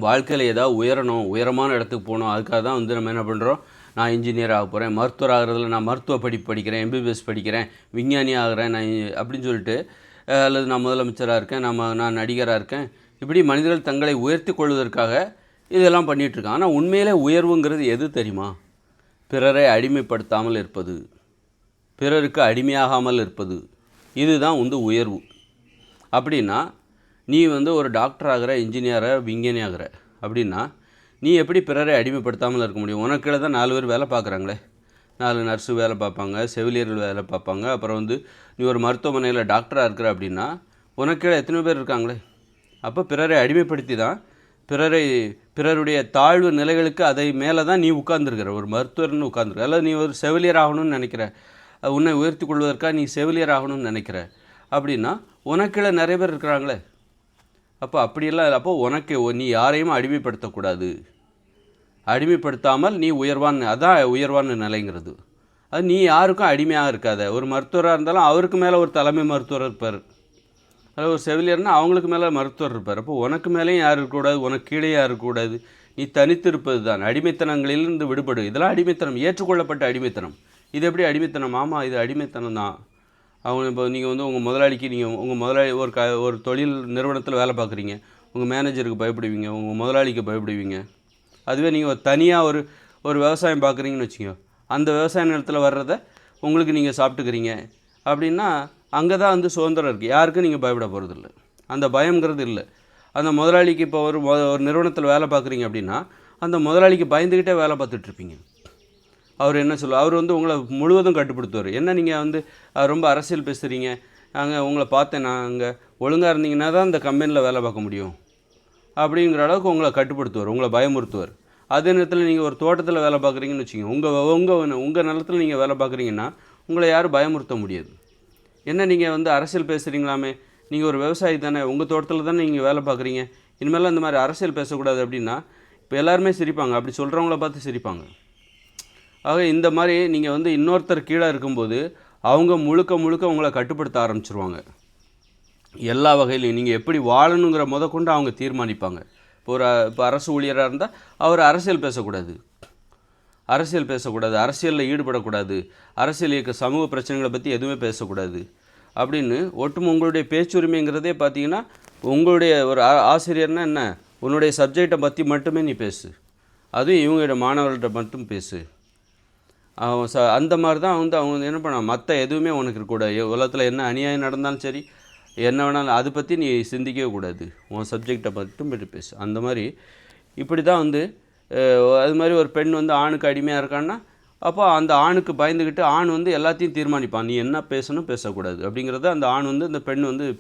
வாழ்க்கையில் ஏதாவது உயரணும், உயரமான இடத்துக்கு போகணும். அதுக்காக தான் நம்ம என்ன பண்ணுறோம், நான் இன்ஜினியர் ஆக போகிறேன், மருத்துவர் ஆகிறதுல நான் மருத்துவ படிப்பு படிக்கிறேன், எம்பிபிஎஸ் படிக்கிறேன், விஞ்ஞானி ஆகிறேன் நான் அப்படின்னு சொல்லிட்டு, அல்லது நான் முதலமைச்சராக இருக்கேன், நான் நடிகராக இருக்கேன், இப்படி மனிதர்கள் தங்களை உயர்த்தி கொள்வதற்காக இதெல்லாம் பண்ணிகிட்ருக்கான். ஆனால் உண்மையிலே உயர்வுங்கிறது எது தெரியுமா? பிறரை அடிமைப்படுத்தாமல் இருப்பது, பிறருக்கு அடிமையாகாமல் இருப்பது, இதுதான் உயர்வு. அப்படின்னா நீ ஒரு டாக்டர் ஆகிற, இன்ஜினியராக, விஞ்ஞானி ஆகிற அப்படின்னா நீ எப்படி பிறரை அடிமைப்படுத்தாமல் இருக்க முடியும்? உனக்கு தான் 4 பேர் வேலை பார்க்குறாங்களே, 4 நர்ஸு வேலை பார்ப்பாங்க, செவிலியர்கள் வேலை பார்ப்பாங்க. அப்புறம் நீ ஒரு மருத்துவமனையில் டாக்டராக இருக்கிற அப்படின்னா உனக்கு எத்தனை பேர் இருக்காங்களே. அப்போ பிறரை அடிமைப்படுத்தி தான் பிறருடைய தாழ்வு நிலைகளுக்கு அதை மேலே தான் நீ உட்கார்ந்துருக்கிற, ஒரு மருத்துவர்னு உட்கார்ந்துருக்க. அல்லது நீ ஒரு செவிலியர் ஆகணும்னு நினைக்கிற, உன்னை உயர்த்தி கொள்வதற்காக நீ செவிலியர் ஆகணும்னு நினைக்கிற அப்படின்னா உனக்குள்ள நிறைய பேர் இருக்கிறாங்களே. அப்போ அப்படியெல்லாம் இல்லை. அப்போ நீ யாரையும் அடிமைப்படுத்தக்கூடாது. அடிமைப்படுத்தாமல் நீ அதான் உயர்வான நிலைங்கிறது. அது நீ யாருக்கும் அடிமையாக இருக்காத. ஒரு மருத்துவராக இருந்தாலும் அவருக்கு மேலே ஒரு தலைமை மருத்துவர் இருப்பார், அதாவது ஒரு செவிலியர்னால் அவங்களுக்கு மேலே மருத்துவர் இருப்பார். அப்போ உனக்கு மேலேயும் யார் இருக்கக்கூடாது, உனக்கு கீழே யார் இருக்கக்கூடாது. நீ தனித்து இருப்பது தான். அடிமைத்தனங்களிலிருந்து விடுபடு. இதெல்லாம் அடிமைத்தனம், ஏற்றுக்கொள்ளப்பட்ட அடிமைத்தனம். இது எப்படி அடிமைத்தனம்? ஆமாம், இது அடிமைத்தனம் தான். அவங்க இப்போ நீங்கள் உங்கள் முதலாளிக்கு உங்கள் முதலாளி ஒரு தொழில் நிறுவனத்தில் வேலை பார்க்குறீங்க, உங்கள் மேனேஜருக்கு பயப்படுவீங்க, உங்கள் முதலாளிக்கு பயப்படுவீங்க. அதுவே நீங்கள் தனியாக ஒரு விவசாயம் பார்க்குறீங்கன்னு வச்சுக்கோங்க, அந்த விவசாய நிலத்தில் வர்றதை உங்களுக்கு நீங்கள் சாப்பிட்டுக்கிறீங்க அப்படின்னா அங்கே தான் சுதந்திரம் இருக்குது. யாருக்கும் நீங்கள் பயப்பட போகிறதில்ல, அந்த பயங்கிறது இல்லை. அந்த முதலாளிக்கு இப்போ ஒரு நிறுவனத்தில் வேலை பார்க்குறீங்க அப்படின்னா அந்த முதலாளிக்கு பயந்துக்கிட்டே வேலை பார்த்துட்ருப்பீங்க. அவர் என்ன சொல்லுவார்? அவர் உங்களை முழுவதும் கட்டுப்படுத்துவார். என்ன நீங்கள் ரொம்ப அரசியல் பேசுகிறீங்க, உங்களை பார்த்தேன், நான் அங்கே ஒழுங்காக இருந்தீங்கன்னா தான் இந்த கம்பெனியில் வேலை பார்க்க முடியும் அப்படிங்கிற அளவுக்கு உங்களை கட்டுப்படுத்துவார், உங்களை பயமுறுத்துவார். அதே நேரத்தில் நீங்கள் ஒரு தோட்டத்தில் வேலை பார்க்குறீங்கன்னு வச்சுக்கோங்க, உங்கள் நிலத்தில் நீங்கள் வேலை பார்க்குறீங்கன்னா உங்களை யாரும் பயமுறுத்த முடியாது. என்ன நீங்கள் அரசியல் பேசுகிறீங்களாமே, நீங்கள் ஒரு விவசாயி தானே, உங்கள் தோட்டத்தில் தானே நீங்கள் வேலை பார்க்குறீங்க, இனிமேல் இந்த மாதிரி அரசியல் பேசக்கூடாது அப்படின்னா இப்போ எல்லாருமே சிரிப்பாங்க. அப்படி சொல்கிறவங்கள பார்த்து சிரிப்பாங்க. ஆக இந்த மாதிரி நீங்கள் இன்னொருத்தர் கீழே இருக்கும்போது அவங்க முழுக்க உங்களை கட்டுப்படுத்த ஆரம்பிச்சிருவாங்க. எல்லா வகையிலையும் நீங்கள் எப்படி வாழணுங்கிற கொண்டு அவங்க தீர்மானிப்பாங்க. இப்போ அரசு ஊழியராக இருந்தால் அவர் அரசியல் பேசக்கூடாது, அரசியலில் ஈடுபடக்கூடாது, அரசியல் இயக்க சமூக பிரச்சனைகளை பற்றி எதுவுமே பேசக்கூடாது அப்படின்னு உங்களுடைய பேச்சுரிமைங்கிறதே பார்த்தீங்கன்னா, உங்களுடைய ஒரு ஆசிரியர்னா என்ன, உன்னுடைய சப்ஜெக்டை பற்றி மட்டுமே நீ பேசு, அதுவும் இவங்களோட மாணவர்கள்ட்ட மட்டும் பேசு. அந்த மாதிரி தான் அவங்க என்ன பண்ண, மற்ற எதுவுமே உனக்கு இருக்கக்கூடாது. உலகத்தில் என்ன அநியாயம் நடந்தாலும் சரி, என்ன வேணாலும் அதை பற்றி நீ சிந்திக்கவே கூடாது, உன் சப்ஜெக்டை மட்டும் பற்றி பேசு. அந்த மாதிரி இப்படி தான் அது மாதிரி ஒரு பெண் ஆணுக்கு அடிமையாக இருக்கான்னா அப்போ அந்த ஆணுக்கு பயந்துக்கிட்டு ஆண் எல்லாத்தையும் தீர்மானிப்பான். நீ என்ன பேசணும் பேசக்கூடாது அப்படிங்கிறத அந்த ஆண் இந்த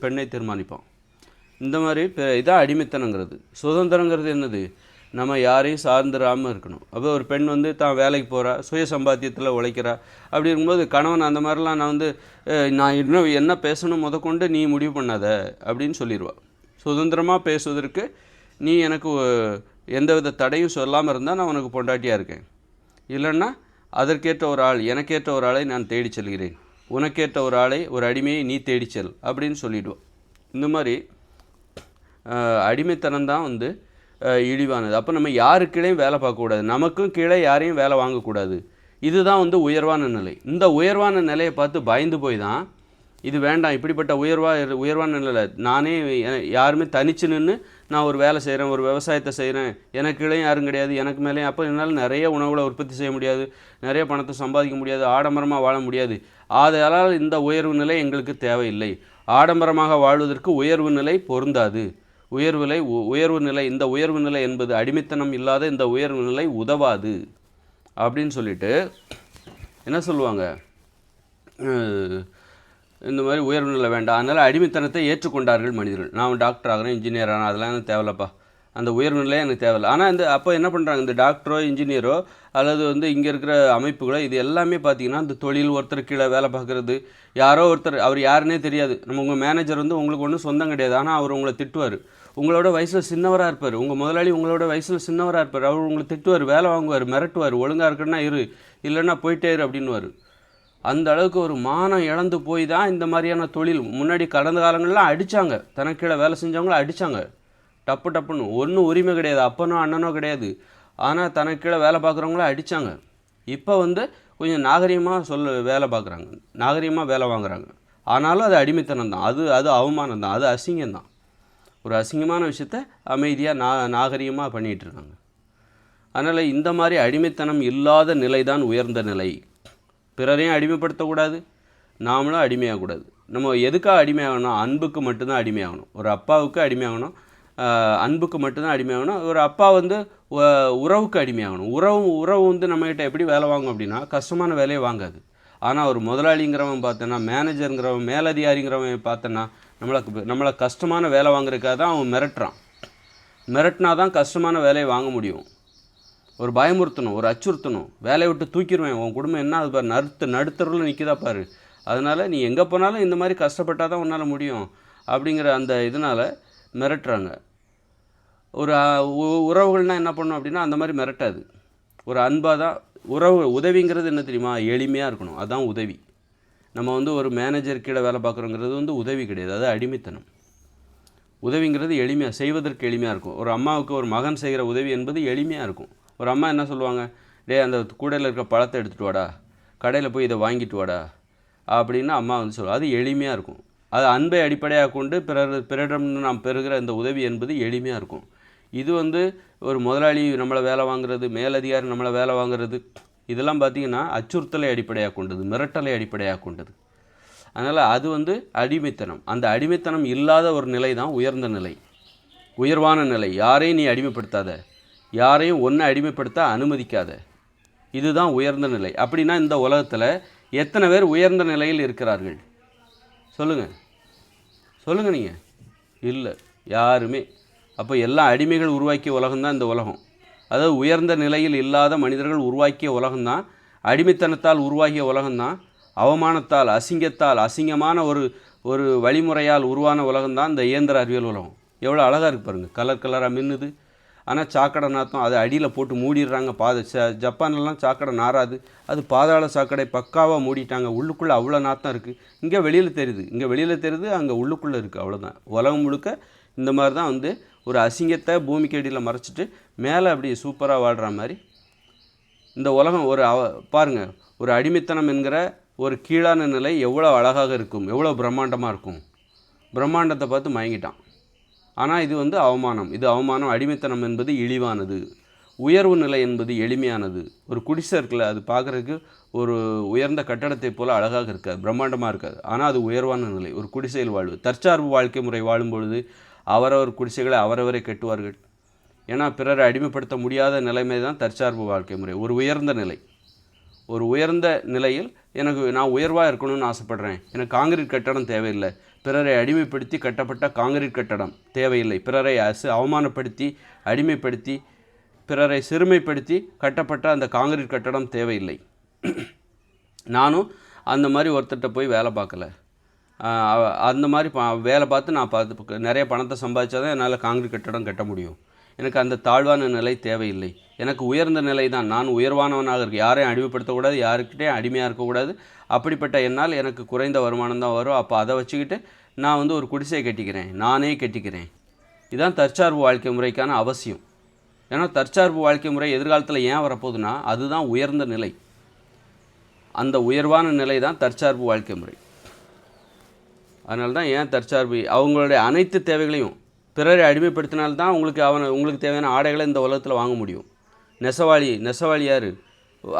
பெண்ணை தீர்மானிப்பான். இந்த மாதிரி இதான் அடிமைத்தனங்கிறது. சுதந்திரங்கிறது என்னது, நம்ம யாரையும் சார்ந்துடாமல் இருக்கணும். அப்போ ஒரு பெண் தான் வேலைக்கு போகிறா, சுய சம்பாத்தியத்தில் உழைக்கிறா. அப்படி இருக்கும்போது கணவன் அந்த மாதிரிலாம் நான் இன்னும் என்ன பேசணும் கொண்டு நீ முடிவு பண்ணாத அப்படின்னு சொல்லிடுவா. சுதந்திரமாக பேசுவதற்கு நீ எனக்கு எந்தவித தடையும் சொல்லாமல் இருந்தால் நான் உனக்கு பொண்டாட்டியாக இருக்கேன், இல்லைன்னா அதற்கேற்ற ஒரு ஆள், எனக்கேற்ற ஒரு ஆளை நான் தேடி செல்கிறேன், உனக்கேற்ற ஒரு ஆளை, ஒரு அடிமையை நீ தேடி செல் அப்படின்னு சொல்லிவிடுவோம். இந்த மாதிரி அடிமைத்தனம்தான் இழிவானது. அப்போ நம்ம யாரு கீழேயும் வேலை பார்க்கக்கூடாது, நமக்கும் கீழே யாரையும் வேலை வாங்கக்கூடாது. இதுதான் உயர்வான நிலை. இந்த உயர்வான நிலையை பார்த்து பயந்து போய் தான் இது வேண்டாம், இப்படிப்பட்ட உயர்வான நிலை நானே யாருமே தனிச்சு நின்று நான் ஒரு வேலை செய்கிறேன், ஒரு விவசாயத்தை செய்கிறேன், எனக்கு கீழே யாரும் கிடையாது, எனக்கு மேலே, அப்போ என்னால் நிறைய உணவுகளை உற்பத்தி செய்ய முடியாது, நிறைய பணத்தை சம்பாதிக்க முடியாது, ஆடம்பரமாக வாழ முடியாது. ஆதலால் இந்த உயர்வு நிலை எங்களுக்கு தேவையில்லை. ஆடம்பரமாக வாழ்வதற்கு உயர்வு நிலை பொருந்தாது. உயர்வு நிலை, இந்த உயர்வு நிலை என்பது அடிமைத்தனம் இல்லாத இந்த உயர்வு நிலை உதவாது அப்படின்னு சொல்லிட்டு என்ன சொல்லுவாங்க, இந்த மாதிரி உயர்வு நிலை வேண்டாம், அதனால் அடிமைத்தனத்தை ஏற்றுக்கொண்டார்கள் மனிதர்கள். நான் டாக்டர் ஆகிறேன், இன்ஜினியர் ஆனால் அதெல்லாம் எனக்கு தேவையில்லப்பா, அந்த உயர்வு நிலையே எனக்கு தேவையில்லை. ஆனால் அப்போ என்ன பண்ணுறாங்க, இந்த டாக்டரோ இன்ஜினியரோ அல்லது இங்கே இருக்கிற அமைப்புகளோ இது எல்லாமே பார்த்திங்கன்னா இந்த தொழில், ஒருத்தர் கீழே வேலை பார்க்குறது, யாரோ ஒருத்தர், அவர் யாருன்னே தெரியாது, உங்கள் மேனேஜர் உங்களுக்கு ஒன்றும் சொந்தம் கிடையாது, ஆனால் அவர் உங்களை திட்டுவார், உங்களோட வயசில் சின்னவராக இருப்பார், உங்கள் முதலாளி உங்களோட வயசில் சின்னவராக இருப்பார், அவர் உங்களை திட்டுவார், வேலை வாங்குவார், மிரட்டுவார், ஒழுங்காக இருக்குன்னா இல்லைன்னா போயிட்டே இரு அப்படின்னுவார். அந்த அளவுக்கு ஒரு மானம் இழந்து போய் தான் இந்த மாதிரியான தொழில். முன்னாடி கடந்த காலங்கள்லாம் அடித்தாங்க, தனக்கீழே வேலை செஞ்சவங்கள அடித்தாங்க, டப்பு டப்புன்னு ஒன்றும் உரிமை கிடையாது, அப்பனோ அண்ணனோ கிடையாது. ஆனால் தனக்கு கீழே வேலை பார்க்குறவங்கள அடித்தாங்க. இப்போ வந்து கொஞ்சம் நாகரிகமாக வேலை பார்க்குறாங்க, நாகரிகமாக வேலை வாங்குறாங்க. ஆனாலும் அது அடிமைத்தனம் தான், அது அவமானம் தான், அது அசிங்கம்தான். ஒரு அசிங்கமான விஷயத்த அமைதியாக நாகரிகமாக பண்ணிகிட்ருக்காங்க. அதனால் இந்த மாதிரி அடிமைத்தனம் இல்லாத நிலை தான் உயர்ந்த நிலை. பிறரையும் அடிமைப்படுத்தக்கூடாது, நாமளும் அடிமையாகக்கூடாது. நம்ம எதுக்காக அடிமையாகணும்? அன்புக்கு மட்டும்தான் அடிமையாகணும். ஒரு அப்பாவுக்கு அடிமையாகணும், அன்புக்கு மட்டும்தான் அடிமையாகணும். ஒரு அப்பா வந்து உறவுக்கு அடிமையாகணும். உறவு வந்து நம்மகிட்ட எப்படி வேலை வாங்கும் அப்படின்னா, கஷ்டமான வேலையை வாங்காது. ஆனால் ஒரு முதலாளிங்கிறவன் பார்த்தோன்னா, மேனேஜருங்கிறவன், மேலதிகாரிங்கிறவன் பார்த்தோன்னா, நம்மளை கஷ்டமான வேலை வாங்குறதுக்காக தான் அவன் மிரட்டினா தான் கஷ்டமான வேலையை வாங்க முடியும். ஒரு பயமுறுத்தணும், ஒரு அச்சுறுத்தணும், வேலையை விட்டு தூக்கிடுவேன், உன் குடும்பம் என்ன அது பாரு, நடுத்தருவில் நிற்கிதா பாரு, அதனால் நீ எங்கே போனாலும் இந்த மாதிரி கஷ்டப்பட்டால் தான் உன்னால் முடியும் அப்படிங்கிற அந்த இதனால் மிரட்டுறாங்க. ஒரு உறவுகள்னால் என்ன பண்ணும் அப்படின்னா அந்த மாதிரி மிரட்டாது. ஒரு அன்பாக தான் உதவிங்கிறது என்ன தெரியுமா? எளிமையாக இருக்கணும், அதுதான் உதவி. நம்ம வந்து ஒரு மேனேஜர் கீழே வேலை பார்க்குறோங்கிறது வந்து உதவி கிடையாது, அது அடிமைத்தனம். உதவிங்கிறது எளிமையாக, செய்வதற்கு எளிமையாக இருக்கும். ஒரு அம்மாவுக்கு ஒரு மகன் செய்கிற உதவி என்பது எளிமையாக இருக்கும். ஒரு அம்மா என்ன சொல்லுவாங்க? அந்த கூடையில் இருக்க பழத்தை எடுத்துகிட்டு வாடா, கடையில் போய் இதை வாங்கிட்டு வாடா அப்படின்னு அம்மா வந்து சொல்லுவாள். அது எளிமையாக இருக்கும். அது அன்பை அடிப்படையாக கொண்டு பிறரிடம் நாம் பெறுகிற இந்த உதவி என்பது எளிமையாக இருக்கும். இது வந்து ஒரு முதலாளி நம்மளை வேலை வாங்குறது, மேலதிகாரி நம்மளை வேலை வாங்குறது, இதெல்லாம் பார்த்திங்கன்னா அச்சுறுத்தலை அடிப்படையாக கொண்டது, மிரட்டலை அடிப்படையாக கொண்டது. அதனால் அது வந்து அடிமைத்தனம். அந்த அடிமைத்தனம் இல்லாத ஒரு நிலை தான் உயர்ந்த நிலை, உயர்வான நிலை. யாரையும் நீ அடிமைப்படுத்தாத, யாரையும் ஒன்றை அடிமைப்படுத்த அனுமதிக்காத, இதுதான் உயர்ந்த நிலை. அப்படின்னா இந்த உலகத்தில் எத்தனை பேர் உயர்ந்த நிலையில் இருக்கிறார்கள்? சொல்லுங்கள் நீங்கள். இல்லை, யாருமே. அப்போ எல்லா அடிமைகள் உருவாக்கிய உலகம்தான் இந்த உலகம். அதாவது உயர்ந்த நிலையில் இல்லாத மனிதர்கள் உருவாக்கிய உலகம்தான், அடிமைத்தனத்தால் உருவாகிய உலகம்தான், அவமானத்தால், அசிங்கத்தால், அசிங்கமான ஒரு வழிமுறையால் உருவான உலகம்தான் இந்த இயந்திர அறிவியல் உலகம். எவ்வளோ அழகாக இருக்குது பாருங்கள், கலர் கலராக மின்னுது. ஆனால் சாக்கடை நாற்றம், அதை அடியில் போட்டு மூடிடுறாங்க. ஜப்பான்லாம் சாக்கடை நாராது, அது பாதாள சாக்கடை பக்காவாக மூடிட்டாங்க. உள்ளுக்குள்ளே அவ்வளோ நாற்றம் இருக்குது. இங்கே வெளியில் தெரியுது, அங்கே உள்ளுக்குள்ளே இருக்குது. அவ்வளோதான். உலகம் முழுக்க இந்த மாதிரி தான் வந்து ஒரு அசிங்கத்தை பூமிக்கு அடியில் மறைச்சிட்டு மேலே அப்படி சூப்பராக வாழ்கிற மாதிரி இந்த உலகம். பாருங்கள், ஒரு அடிமைத்தனம் என்கிற ஒரு கீழான நிலை எவ்வளோ அழகாக இருக்கும், எவ்வளோ பிரம்மாண்டமாக இருக்கும். பிரம்மாண்டத்தை பார்த்து மயங்கிட்டான். ஆனால் இது வந்து அவமானம், இது அவமானம். அடிமைத்தனம் என்பது இழிவானது, உயர்வு நிலை என்பது எளிமையானது. ஒரு குடிசை இருக்குல்ல, அது பார்க்குறதுக்கு ஒரு உயர்ந்த கட்டடத்தை போல் அழகாக இருக்காது, பிரம்மாண்டமாக இருக்காது. ஆனால் அது உயர்வான நிலை, ஒரு குடிசையில் வாழ்வு. தற்சார்பு வாழ்க்கை முறை வாழும்பொழுது அவரவர் குடிசைகளை அவரவரை கட்டுவார்கள். ஏன்னா பிறரை அடிமைப்படுத்த முடியாத நிலைமை தான் தற்சார்பு வாழ்க்கை முறை, ஒரு உயர்ந்த நிலை. ஒரு உயர்ந்த நிலையில் நான் உயர்வாக இருக்கணும்னு ஆசைப்பட்றேன், எனக்கு காங்கிரீட் கட்டடம் தேவையில்லை, பிறரை அடிமைப்படுத்தி கட்டப்பட்ட காங்கிரீட் கட்டடம் தேவையில்லை, பிறரை அவமானப்படுத்தி, அடிமைப்படுத்தி, பிறரை சிறுமைப்படுத்தி கட்டப்பட்ட அந்த காங்கிரீட் கட்டடம் தேவையில்லை. நானும் அந்த மாதிரி ஒருத்தர்கிட்ட போய் வேலை பார்க்கல. அந்த மாதிரி வேலை பார்த்து நான் நிறைய பணத்தை சம்பாதிச்சா தான் என்னால் காங்கிரீட் கட்டடம் கட்ட முடியும். எனக்கு அந்த தாழ்வான நிலை தேவையில்லை. எனக்கு உயர்ந்த நிலை தான். நான் உயர்வானவனாக இருக்கு, யாரையும் அடிமைப்படுத்தக்கூடாது, யாருக்கிட்டையும் அடிமையாக இருக்கக்கூடாது. அப்படிப்பட்ட என்னால் எனக்கு குறைந்த வருமானம் தான் வரும். அப்போ அதை வச்சுக்கிட்டு நான் வந்து ஒரு குடிசையை கட்டிக்கிறேன், நானே கட்டிக்கிறேன். இதுதான் தற்சார்பு வாழ்க்கை முறைக்கான அவசியம். ஏன்னா தற்சார்பு வாழ்க்கை முறை எதிர்காலத்தில் ஏன் வரப்போகுதுன்னா அதுதான் உயர்ந்த நிலை. அந்த உயர்வான நிலை தான் தற்சார்பு வாழ்க்கை முறை. அதனால தான் ஏன் தற்சார்பு, அவங்களுடைய அனைத்து தேவைகளையும் பிறரை அடிமைப்படுத்தினால்தான் உங்களுக்கு தேவையான ஆடைகளை இந்த உலகத்தில் வாங்க முடியும். நெசவாளி யார்?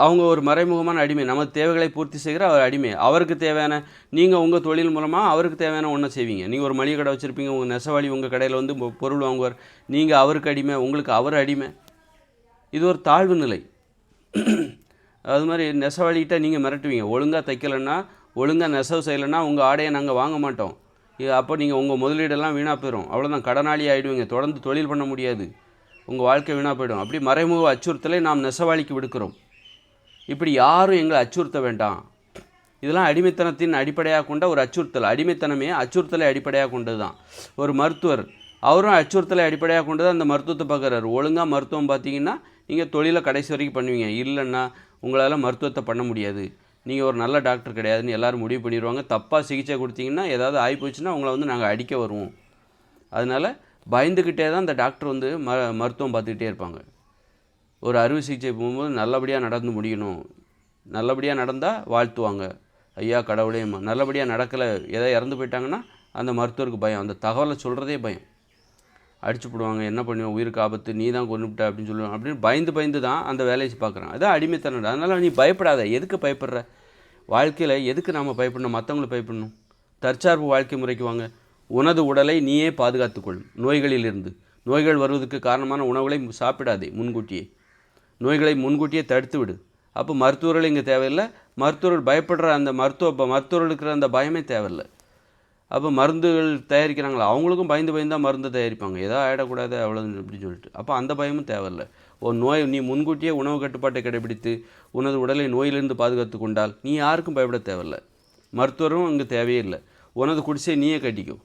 அவங்க ஒரு மறைமுகமான அடிமை. நம்ம தேவைகளை பூர்த்தி செய்கிற அவர் அடிமை. அவருக்கு தேவையான, நீங்கள் உங்கள் தொழில் மூலமாக அவருக்கு தேவையான ஒன்றை செய்வீங்க. நீங்கள் ஒரு மளிகை கடை வச்சுருப்பீங்க, உங்கள் நெசவாளி உங்கள் கடையில் வந்து பொருள் வாங்குவார், நீங்கள் அவருக்கு அடிமை, உங்களுக்கு அவர் அடிமை. இது ஒரு தாழ்வு நிலை. அது மாதிரி நெசவாளிகிட்ட நீங்கள் மிரட்டுவீங்க, ஒழுங்காக தைக்கலைன்னா, ஒழுங்காக நெசவு செய்யலைன்னா உங்கள் ஆடையை நாங்கள் வாங்க மாட்டோம். அப்போ நீங்கள் உங்கள் முதலீடெல்லாம் வீணாக போயிடும், அவ்வளோதான், கடனாளி ஆகிடுவீங்க, தொடர்ந்து தொழில் பண்ண முடியாது, உங்கள் வாழ்க்கை வீணாக போயிடும். அப்படி மறைமுக அச்சுறுத்தலை நாம் நெசவாளிக்கு விடுக்கிறோம். இப்படி யாரும் எங்களை அச்சுறுத்த வேண்டாம். இதெல்லாம் அடிமைத்தனத்தின் அடிப்படையாக கொண்ட ஒரு அச்சுறுத்தல். அடிமைத்தனமே அச்சுறுத்தலை அடிப்படையாக கொண்டது தான். ஒரு மருத்துவர், அவரும் அச்சுறுத்தலை அடிப்படையாக கொண்டு தான் அந்த மருத்துவத்தை பார்க்குறாரு. ஒழுங்காக மருத்துவம் பார்த்தீங்கன்னா நீங்கள் தொழிலை கடைசி வரைக்கும் பண்ணுவீங்க, இல்லைன்னா உங்களால் மருத்துவத்தை பண்ண முடியாது, நீங்கள் ஒரு நல்ல டாக்டர் கிடையாதுன்னு எல்லோரும் முடிவு பண்ணிடுவாங்க. தப்பாக சிகிச்சை கொடுத்தீங்கன்னா ஏதாவது ஆகி போச்சுன்னா உங்களை வந்து நாங்கள் அடிக்க வருவோம். அதனால் பயந்துக்கிட்டே தான் அந்த டாக்டர் வந்து மருத்துவம் பார்த்துக்கிட்டே இருப்பாங்க. ஒரு அறுவை சிகிச்சை போகும்போது நல்லபடியாக நடந்து முடியணும், நல்லபடியாக நடந்தால் வாழ்த்துவாங்க, ஐயா கடவுளே. நல்லபடியாக நடக்கலை, எதை இறந்து போயிட்டாங்கன்னா அந்த மருத்துவருக்கு பயம், அந்த தகவலை சொல்கிறதே பயம். அடிச்சு போடுவாங்க, என்ன பண்ணுவோம், உயிருக்கு ஆபத்து, நீ தான் கொண்டுவிட்ட அப்படின்னு சொல்லுவாங்க. அப்படின்னு பயந்து தான் அந்த வேலையை பார்க்குறாங்க. அதான் அடிமைத்தனம். அதனால் நீ பயப்படாத. எதுக்கு பயப்படுற? வாழ்க்கையில் எதுக்கு நாம் பயப்படணும், மற்றவங்களை பயப்படணும்? தற்சார்பு வாழ்க்கை முறைக்கு வாங்க. உனது உடலை நீயே பாதுகாத்துக்கொள் நோய்களிலிருந்து. நோய்கள் வருவதற்கு காரணமான உணவுகளை சாப்பிடாதே முன்கூட்டியே. நோய்களை முன்கூட்டியே தடுத்து விடு. அப்போ மருத்துவர்கள் இங்கே தேவையில்லை. மருத்துவர்கள் பயப்படுற அந்த மருத்துவர்களுக்கு அந்த பயமே தேவையில்லை. அப்போ மருந்துகள் தயாரிக்கிறாங்களா, அவங்களுக்கும் பயந்து தான் மருந்து தயாரிப்பாங்க, ஏதோ ஆகிடக்கூடாது அவ்வளோ அப்படின்னு சொல்லிட்டு. அப்போ அந்த பயமும் தேவையில்லை. ஒரு நோய் நீ முன்கூட்டியே உணவு கட்டுப்பாட்டை கடைபிடித்து உனது உடலை நோயிலிருந்து பாதுகாத்து கொண்டால் நீ யாருக்கும் பயப்பட தேவையில்லை. மருத்துவரும் அங்கே தேவையே இல்லை. உனது குடிசை நீயே கட்டிக்கோ,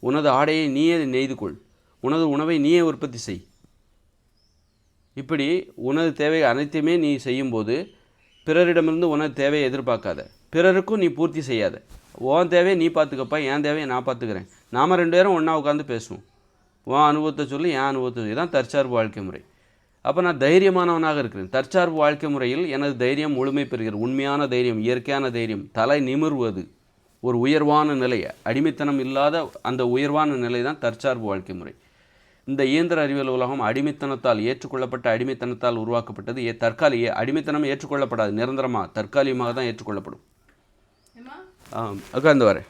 உனது ஆடையை நீயே நெய்து கொள், உனது உணவை நீயே உற்பத்தி செய். இப்படி உனது தேவை அனைத்தையுமே நீ செய்யும்போது பிறரிடமிருந்து உனது தேவையை எதிர்பார்க்காத, பிறருக்கும் நீ பூர்த்தி செய்யாத. உன் தேவையை நீ பார்த்துக்கப்பா, என் தேவையை நான் பார்த்துக்கிறேன். நாம் 2 பேரும் ஒன்றா உட்காந்து பேசுவோம். உன் அனுபவத்தை சொல்லி என் அனுபவத்தை சொல்லி. இதுதான் தற்சார்பு வாழ்க்கை முறை. அப்போ நான் தைரியமானவனாக இருக்கிறேன். தற்சார்பு வாழ்க்கை முறையில் எனது தைரியம் முழுமை பெறுகிறது. உண்மையான தைரியம், இயற்கையான தைரியம், தலை நிமிர்வது, ஒரு உயர்வான நிலை, அடிமைத்தனம் இல்லாத அந்த உயர்வான நிலை தான் தற்சார்பு வாழ்க்கை முறை. இந்த இயந்திர அறிவியல் உலகம் அடிமைத்தனத்தால் ஏற்றுக்கொள்ளப்பட்ட அடிமைத்தனத்தால் உருவாக்கப்பட்டது. தற்காலிக அடிமைத்தனம் ஏற்றுக்கொள்ளப்படாது, நிரந்தரமாக தற்காலிகமாக தான் ஏற்றுக்கொள்ளப்படும். உட்கார்ந்து வரேன்.